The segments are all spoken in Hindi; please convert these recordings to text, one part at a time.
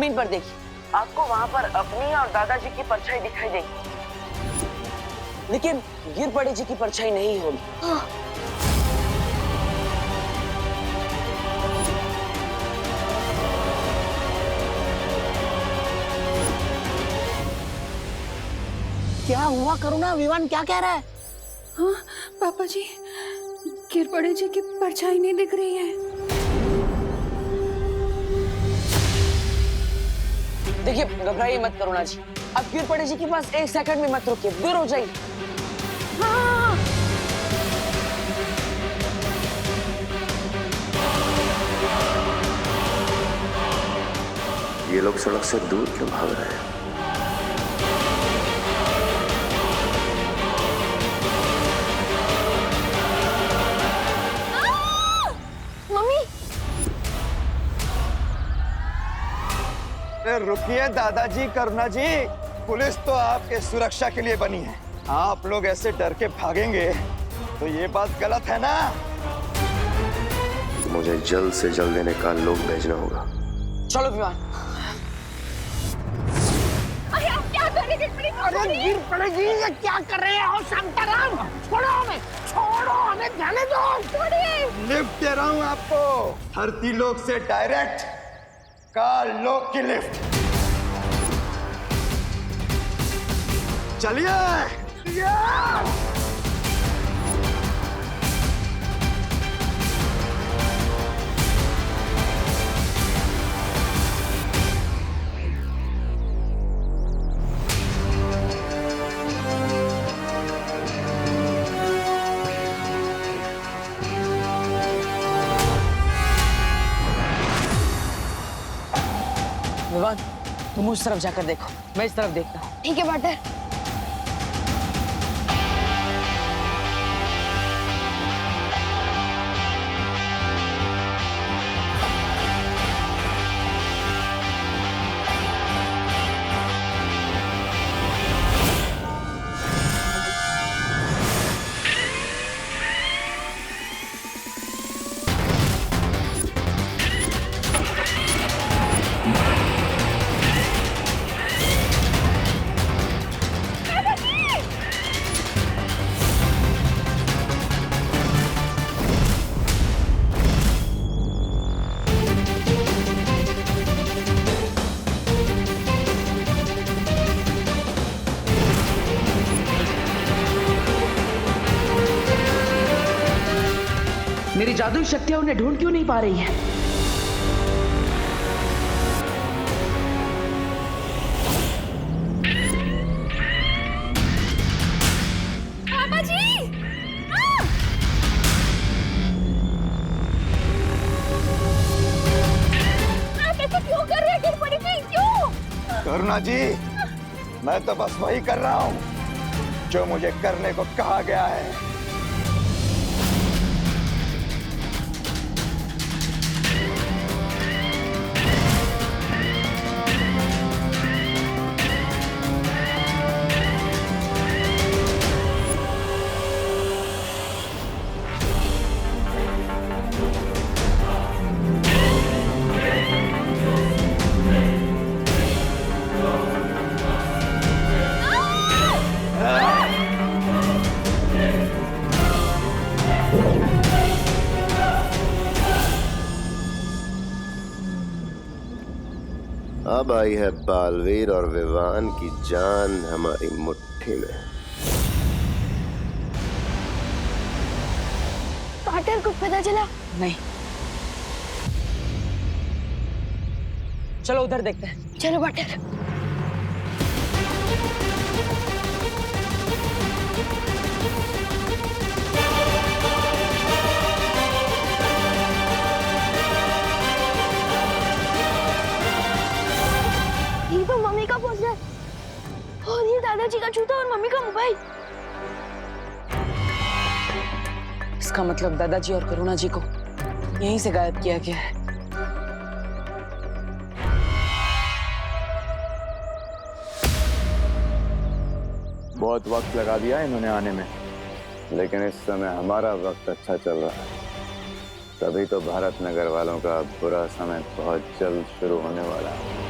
जमीन पर देखिए, आपको वहां पर अपनी और दादाजी की परछाई दिखाई देगी, लेकिन गिर पड़े जी की परछाई नहीं होगी। क्या हुआ करुणा? विवान क्या कह रहा है? हाँ पापा जी, गिर पड़े जी की परछाई नहीं दिख रही है। देखिए, घबराइए मत करुणा जी, अब गिर पड़े जी के पास 1 सेकंड भी मत रुकिए, दूर हो जाइए। हाँ। ये लोग सड़क से दूर क्यों भाग रहे हैं? मम्मी! रुकिए दादाजी, करुणा जी, पुलिस तो आपके सुरक्षा के लिए बनी है। आप लोग ऐसे डर के भागेंगे तो ये बात गलत है ना? मुझे जल्द से जल्द इन्हें काल लोग भेजना होगा। चलो विवान। अरे आप क्या कर रहे हैं? अरे गिर पड़ेगी, ये क्या कर रहे हो शांताराम? छोड़ो हमें, छोड़ो हमें, जाने दो। लिफ्ट दे रहा हूँ आपको, धरती लोक से डायरेक्ट काल लोक की लिफ्ट। चलिए। विवान, तुम उस तरफ जाकर देखो, मैं इस तरफ देखता हूँ। ठीक है बाटर। मेरी जादुई शक्तियां उन्हें ढूंढ क्यों नहीं पा रही है? पापा जी! आप ऐसे क्यों कर रहे हैं? गिर पड़ी थी क्यों? करुणा जी, मैं तो बस वही कर रहा हूँ जो मुझे करने को कहा गया है। अब आई है बालवीर और विवान की जान हमारी मुट्ठी में। बाटर को पता चला? नहीं, चलो उधर देखते हैं। चलो बाटर। ये तो मम्मी का पोस्टर और ये दादाजी का जूता और मम्मी का मोबाइल। इसका मतलब दादाजी और करुणा जी को यहीं से गायब किया गया है। बहुत वक्त लगा दिया इन्होंने आने में, लेकिन इस समय हमारा वक्त अच्छा चल रहा है, तभी तो भारत नगर वालों का बुरा समय बहुत जल्द शुरू होने वाला है।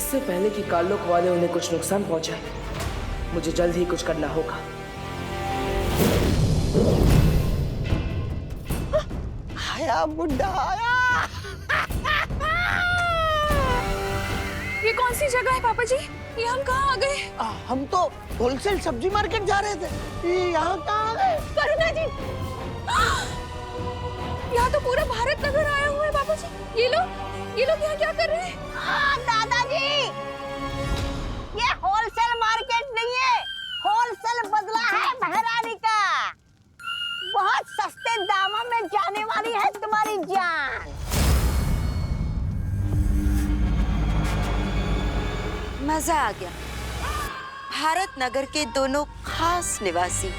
इससे पहले कि कालोक वाले उन्हें कुछ नुकसान पहुंचाए, मुझे जल्द ही कुछ करना होगा। आया बुड्ढा आया। ये कौन सी जगह है पापा जी? ये हम कहाँ आ गए? हम तो होलसेल सब्जी मार्केट जा रहे थे, ये यहाँ कहाँ आ गए? करुणा जी, यहाँ तो पूरा भारत नगर आया हुआ है पापा जी। ये लोग यहाँ क्या कर रहे हैं? दादाजी, ये होलसेल मार्केट नहीं है, होलसेल बदला है महारानी का। बहुत सस्ते दामों में जाने वाली है तुम्हारी जान। मजा आ गया। भारत नगर के दोनों खास निवासी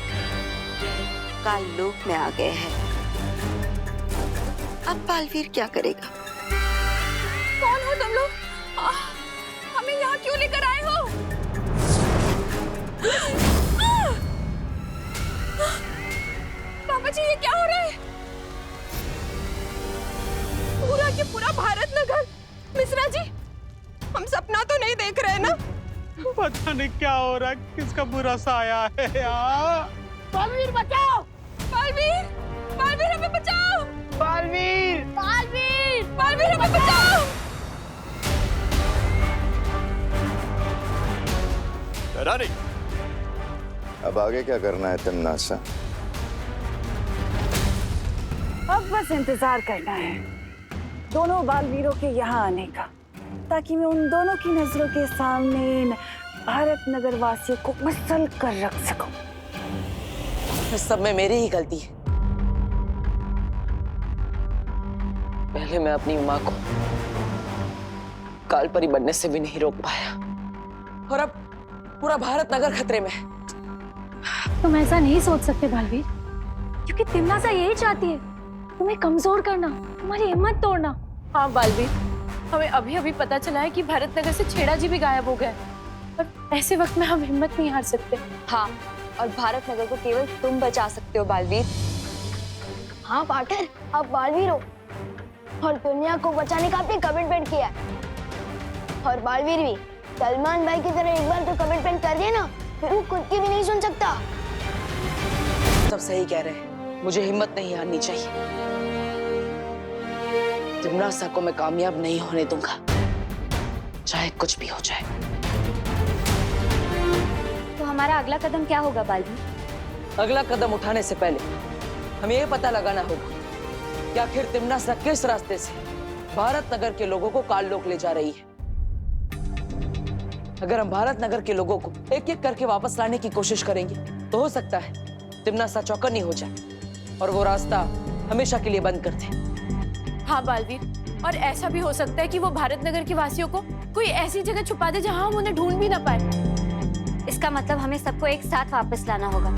काललोक में आ गए हैं। अब बालवीर क्या करेगा? कौन हो तुम लोग? हमें यहाँ क्यों लेकर आए हो? पापा जी, ये क्या हो रहा है? पूरा के पूरा भारत नगर। मिश्रा जी, हम सपना तो नहीं देख रहे ना? पता नहीं क्या हो रहा है, किसका बुरा साया है यार। बालवीर बचाओ! बालवीर, बालवीर हमें बचाओ! बालवीर, बालवीर! बालवीर हमें बचाओ! रानी, अब आगे क्या करना है तिम्नासा? अब बस इंतजार करना है दोनों बालवीरों के यहाँ आने का, ताकि मैं उन दोनों की नजरों के सामने भारत नगर वासियों को मसल कर रख सकूं। इस सब में मेरी ही गलती है। पहले मैं अपनी माँ को कालपरी बनने से भी नहीं रोक पाया, और अब पूरा भारत नगर खतरे में है। तुम ऐसा नहीं सोच सकते बालवीर, क्योंकि तिम्नासा यही चाहती है, तुम्हें कमजोर करना, तुम्हारी हिम्मत तोड़ना। हाँ बालवीर, हमें अभी अभी पता चला है कि भारत नगर से छेड़ा जी भी गायब हो गए, और ऐसे वक्त में हम हिम्मत नहीं हार सकते। हाँ, और भारत नगर को केवल तुम बचा सकते हो बालवीर। हाँ पार्टनर, आप बालवीर हो और दुनिया को बचाने का आपने कमिटमेंट किया है। और बालवीर भी सलमान भाई की तरह एक बार तो कमिटमेंट कर दिया ना, फिर वो खुद की भी नहीं सुन सकता। सब सही कह रहे हैं, मुझे हिम्मत नहीं हारनी चाहिए। तिम्नासा को मैं कामयाब नहीं होने दूंगा, चाहे कुछ भी हो जाए। तो हमारा अगला कदम क्या होगा बालवीर? अगला कदम उठाने से पहले हमें ये पता लगाना होगा कि आखिर तिम्नासा किस रास्ते से भारत नगर के लोगों को काललोक ले जा रही है। अगर हम भारत नगर के लोगों को एक एक करके वापस लाने की कोशिश करेंगे, तो हो सकता है तिम्नासा चौकन्नी हो जाए और वो रास्ता हमेशा के लिए बंद कर दे। हाँ बालवीर, और ऐसा भी हो सकता है कि वो भारत नगर के वासियों को कोई ऐसी जगह छुपा दे जहां हम उन्हें ढूंढ भी ना पाए। इसका मतलब हमें सबको एक साथ वापस लाना होगा,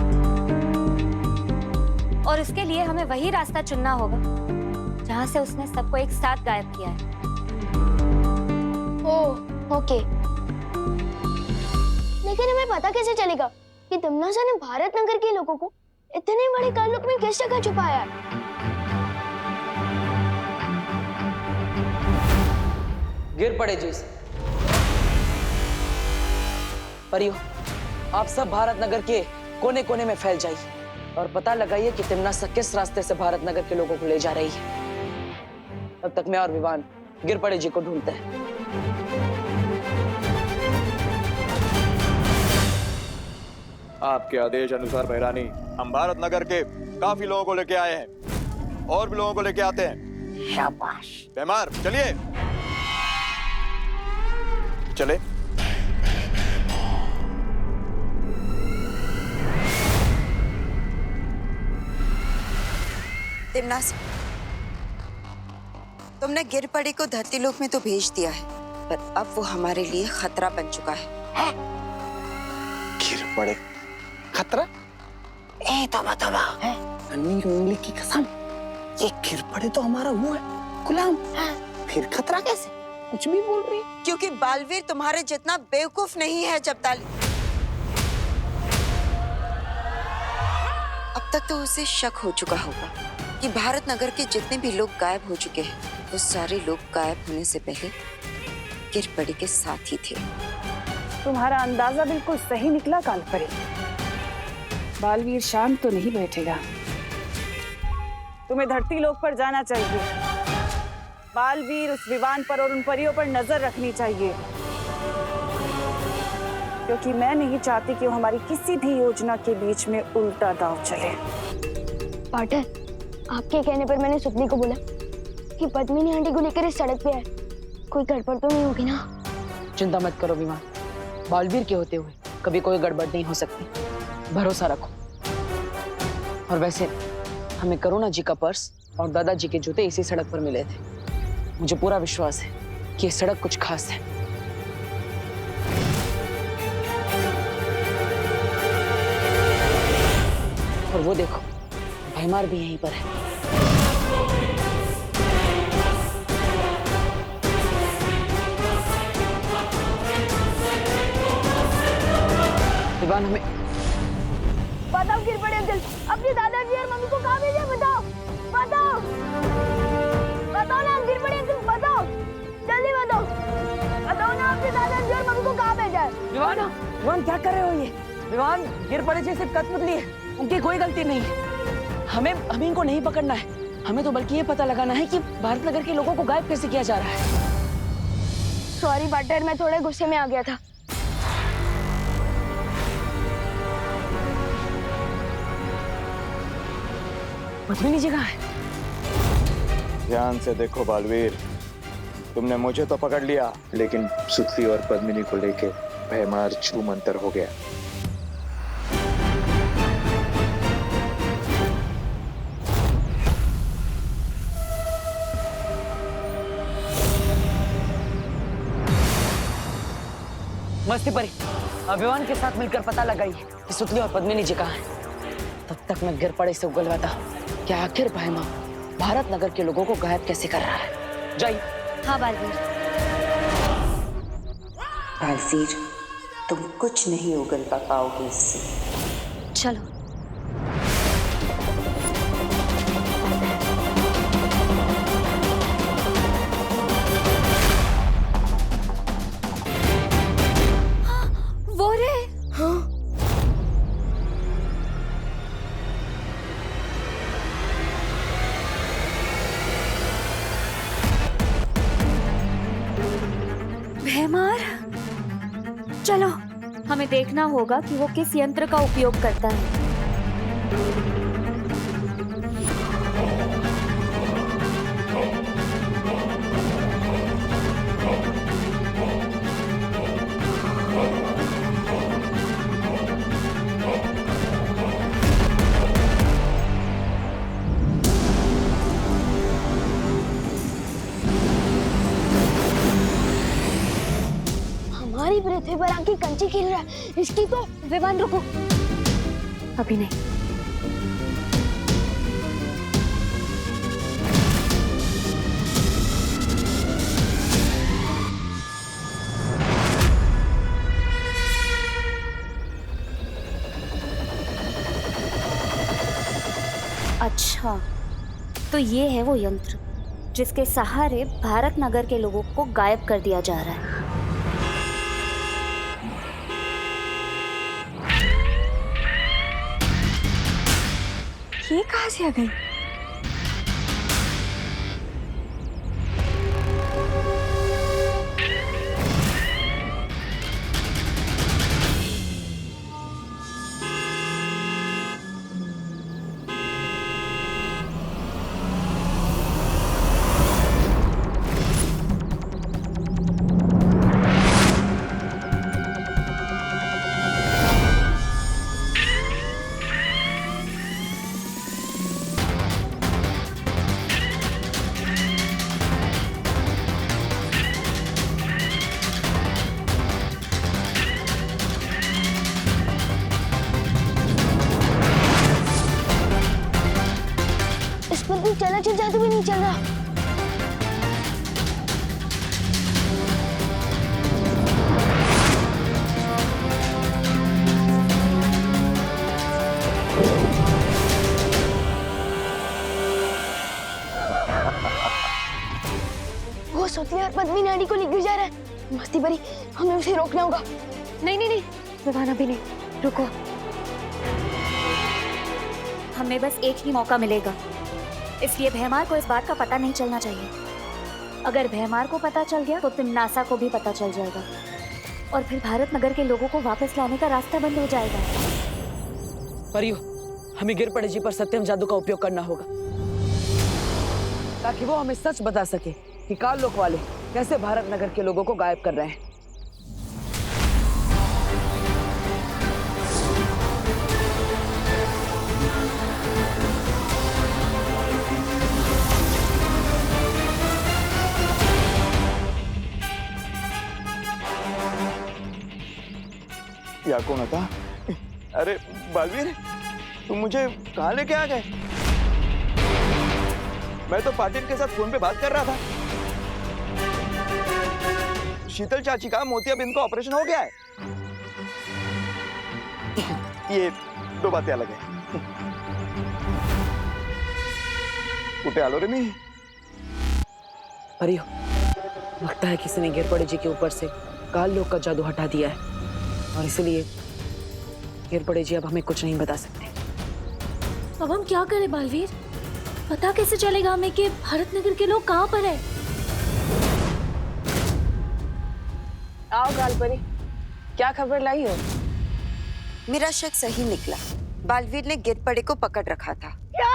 और इसके लिए हमें वही रास्ता चुनना होगा जहां से उसने सबको एक साथ गायब किया है। ओह, ओके। लेकिन हमें पता कैसे चलेगा कि तिम्नासा ने भारत नगर के लोगों को इतने बड़े काललोक में किस जगह छुपाया है? गिर पड़े जी से। परियो, आप सब भारत नगर के कोने कोने में फैल जाइए और पता लगाइए कि तिम्नासा किस रास्ते से भारत नगर के लोगों को ले जा रही है। तब तक मैं और विवान गिर पड़े जी को ढूंढते हैं। आपके आदेश अनुसार भैरानी, हम भारत नगर के काफी लोगों को लेके आए हैं, और भी लोगों को लेके आते हैं। शाबाश। बेमार, चलिए चले। तिम्नासा, तुमने गिर पड़ी को धरती लोक में तो भेज दिया है, पर अब वो हमारे लिए खतरा बन चुका है। गिर पड़े खतरा? ए तोबा तोबा, अन्नी उंगली की कसम, ये गिर पड़े तो हमारा वो है गुलाम, फिर खतरा कैसे? कुछ भी बोल रही है। क्योंकि बालवीर तुम्हारे जितना बेवकूफ नहीं है जब्ताली। अब तक तो उसे शक हो चुका होगा कि भारत नगर के जितने भी लोग गायब हो चुके हैं, वो सारे लोग गायब होने से पहले गिरपड़ी के साथ ही थे। तुम्हारा अंदाजा बिल्कुल सही निकला कालपरी। बालवीर शांत तो नहीं बैठेगा। तुम्हें धरती लोक पर जाना चाहिए। बालवीर उस विमान पर और उन परियों पर नजर रखनी चाहिए, क्योंकि मैं नहीं चाहती कि वो हमारी किसी भी योजना के बीच में उल्टा दांव चले। पाटर, आपके कहने पर मैंने सुतनी को बोला कि पद्मिनी आंटी को लेकर इस सड़क पे है। कोई गड़बड़ तो नहीं होगी ना? चिंता मत करो विमान, बालवीर के होते हुए कभी कोई गड़बड़ नहीं हो सकती, भरोसा रखो। और वैसे हमें करुणा जी का पर्स और दादाजी के जूते इसी सड़क पर मिले थे। मुझे पूरा विश्वास है कि ये सड़क कुछ खास है। और वो देखो, भैमार भी यहीं पर है। विवान, हमें बताओ गिरपड़ी अंकल, अपने दादाजी और मम्मी को कहाँ भेजा? बताओ बताओ बताओ ना गिरपड़ी अंकल, बताओ, जल्दी बताओ, बताओ ना अपने दादाजी और मम्मी को कहाँ भेजा है? विवान, विवान क्या कर रहे हो ये? विवान, गिरपड़ी जी सिर्फ कठपुतली है, उनकी कोई गलती नहीं है। हमें इनको नहीं पकड़ना है, हमें तो बल्कि ये पता लगाना है कि भारत नगर के लोगों को गायब कैसे किया जा रहा है। सॉरी पाटर, मैं थोड़े गुस्से में आ गया था। पद्मिनी जी कहाँ है? ध्यान से देखो बालवीर, तुमने मुझे तो पकड़ लिया, लेकिन सुतली और पद्मिनी को लेके भैमार छूमंतर हो गया। मस्ती परी, अभिमान के साथ मिलकर पता लगाइए कि सुतली और पद्मिनी जी कहाँ हैं। तब तक मैं गिरपड़ी से उगलवाता कि आखिर भैमा भारत नगर के लोगों को गायब कैसे कर रहा है। जाइए। हाँ बालवीर। बालवीर, तुम कुछ नहीं उगलवा पाओगे इससे। चलो। वो रे। हाँ। भैमार, चलो हमें देखना होगा कि वो किस यंत्र का उपयोग करता है। हमारी पृथ्वी पर आके कंची खेल रहा है, इसकी तो। विमान रुको, अभी नहीं। अच्छा, तो ये है वो यंत्र जिसके सहारे भारत नगर के लोगों को गायब कर दिया जा रहा है। ये कहाँ से आ गई? चला चल जादू भी नहीं चल रहा। वो सुतली और पद्मिनी आंटी को लेकर जा रहा है। मस्ती भरी, हमें उसे रोकना होगा। नहीं नहीं नहीं विवान, अभी नहीं, रुको। हमें बस एक ही मौका मिलेगा, इसलिए भैमार को इस बात का पता नहीं चलना चाहिए। अगर भैमार को पता चल गया तो तिमनासा को भी पता चल जाएगा और फिर भारत नगर के लोगों को वापस लाने का रास्ता बंद हो जाएगा। परियो, हमें गिरपड़े जी पर सत्यम जादू का उपयोग करना होगा ताकि वो हमें सच बता सके कि काल लोक वाले कैसे भारत नगर के लोगों को गायब कर रहे हैं। या कौन था? अरे बालवीर, तुम मुझे कहाँ लेके आ गए? मैं तो पाटिल के साथ फोन पे बात कर रहा था। शीतल चाची का मोतियाबिंद का ऑपरेशन हो गया है। ये दो बातें अलग है। कुटे आलो रे मी। परियो, लगता है किसी ने गिरपड़े जी के ऊपर से काल लोक का जादू हटा दिया है और इसलिए गिरपड़े जी अब हमें कुछ नहीं बता सकते। अब हम क्या करें बालवीर? पता कैसे चलेगा हमें कि भारत नगर के लोग कहाँ पर है? आओ गालपरी, क्या खबर लाई हो? मेरा शक सही निकला। बालवीर ने गिरपड़े को पकड़ रखा था। क्या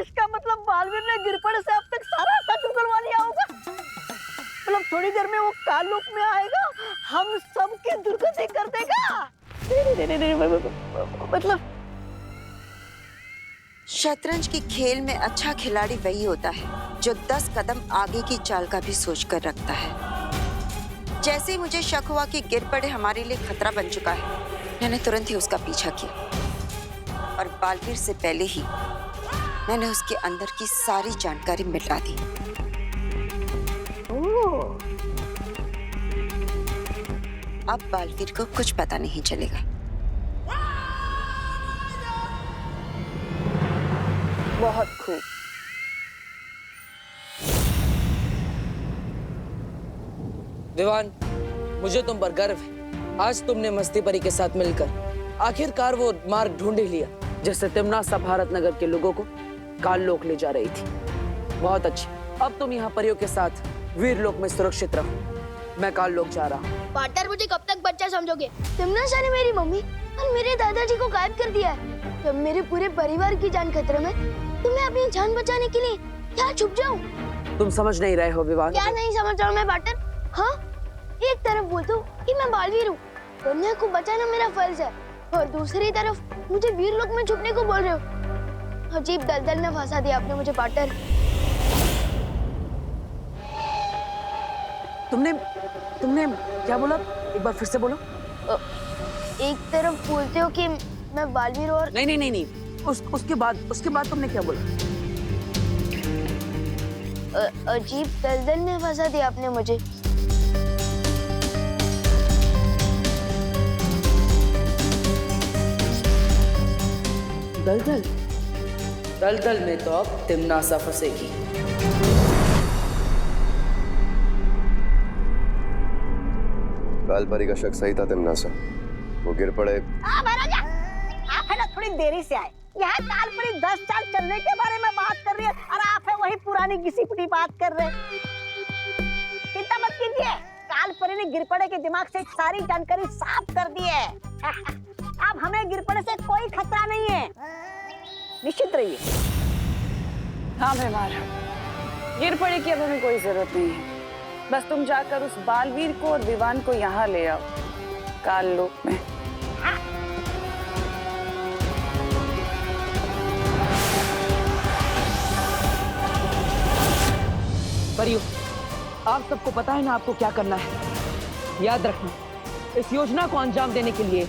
इसका मतलब बालवीर ने गिरपड़े से अब तक सारा सच उगलवा लिया होगा? मतलब थोड़ी देर में वो काल लोक में आएगा, हम सबकी दुर्गति कर देगा। नहीं, मतलब शतरंज की खेल में अच्छा खिलाड़ी वही होता है जो 10 कदम आगे की चाल का भी सोच कर रखता है। जैसे ही मुझे शक हुआ कि गिरपड़े हमारे लिए खतरा बन चुका है, मैंने तुरंत ही उसका पीछा किया और बालवीर से पहले ही मैंने उसके अंदर की सारी जानकारी मिटा दी। अब बालवीर को कुछ पता नहीं चलेगा। बहुत खूब। विवान, मुझे तुम पर गर्व है। आज तुमने मस्ती परी के साथ मिलकर आखिरकार वो मार्ग ढूंढ ही लिया जिससे तिमनासा भारत नगर के लोगों को काल लोक ले जा रही थी। बहुत अच्छी। अब तुम यहाँ परियों के साथ वीर लोक में सुरक्षित रहो। मैं काल लोक जा रहा हूँ। पार्टनर, मुझे कब तक बच्चा समझोगे? तिमनासा ने मेरी मम्मी और मेरे दादाजी को गायब कर दिया है। जब मेरे पूरे परिवार की जान खतरे में, तो मैं अपनी जान बचाने के लिए क्या छुप जाऊं? तुम समझ नहीं रहे हो विवान। क्या नहीं समझ रहा हूँ मैं पार्टनर? हाँ, एक तरफ बोलता हूँ कि मैं बालवीर हूँ, कन्या को बचाना मेरा फर्ज है, और दूसरी तरफ मुझे वीर लोक में छुपने को बोल रहे हो। अजीब दलदल में फंसा दिया आपने मुझे पार्टनर। तुमने क्या बोला? एक बार फिर से बोलो। एक तरफ बोलते हो कि मैं बालवीर और नहीं। उसके बाद तुमने क्या बोला? अजीब दलदल में फंसा दिया आपने मुझे। दलदल में तो अब तिमनासा फंसेगी। कालपरी का शक सही था तिमनासा। वो गिरपड़े। महाराजा, आप है ना थोड़ी देरी से आए। यहाँ कालपरी 10 साल चलने के बारे में बात कर रही है और आप है वही पुरानी घिसी पिटी बात कर रहे हैं। चिंता मत कीजिए, कालपरी ने गिरपड़े के दिमाग से सारी जानकारी साफ कर दी है। अब हमें गिरपड़े से कोई खतरा नहीं है, निश्चित रहिए। हाँ भैमार, गिरपड़े की अब हमें कोई जरूरत नहीं है। बस तुम जाकर उस बालवीर को और विवान को यहाँ ले आओ, काल लोक में। परियो, आप सबको पता है ना आपको क्या करना है। याद रखना, इस योजना को अंजाम देने के लिए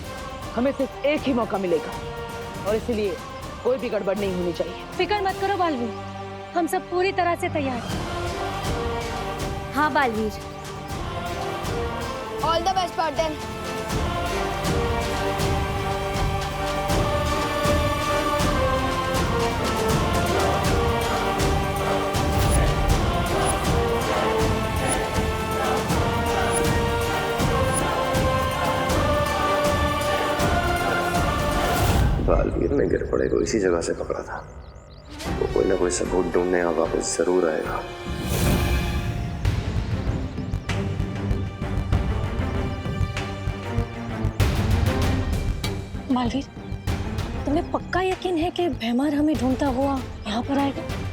हमें सिर्फ एक ही मौका मिलेगा और इसलिए कोई भी गड़बड़ नहीं होनी चाहिए। फिक्र मत करो बालवीर, हम सब पूरी तरह से तैयार हैं। हाँ Baalveer. All the best partner. Baalveer ने गिर पड़े को इसी जगह से पकड़ा था। वो कोई ना कोई सबूत ढूंढने यहाँ वापस जरूर आएगा। बालवीर, तुम्हें पक्का यकीन है कि भैमार हमें ढूंढता हुआ यहाँ पर आएगा?